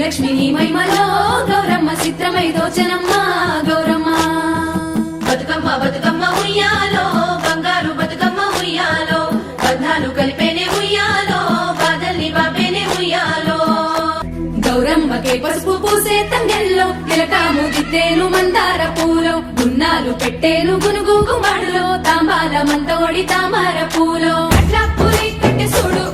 శ్రీలక్ష్మి మహిమలో గౌరమ్మ చిత్రమై దోచనమ్మ గౌరమ్మ బతుకమ్మ బతుకమ్మ ఉయ్యాలో బంగారు బతుకమ్మ ఉయ్యాలో బంధాలు కలిపేనే ఉయ్యాలో బాధల్ని బాపేనే ఉయ్యాలో గౌరమ్మకే పసుపు పూసే తంగెల్లో తిలకాము దిద్దేను మందార పూలో గున్నాలు పెట్టేను గునుగు గుమ్మడిలో తాంబాల మంతోడి తామర పూలో అట్లా పూలి కట్టి చూడు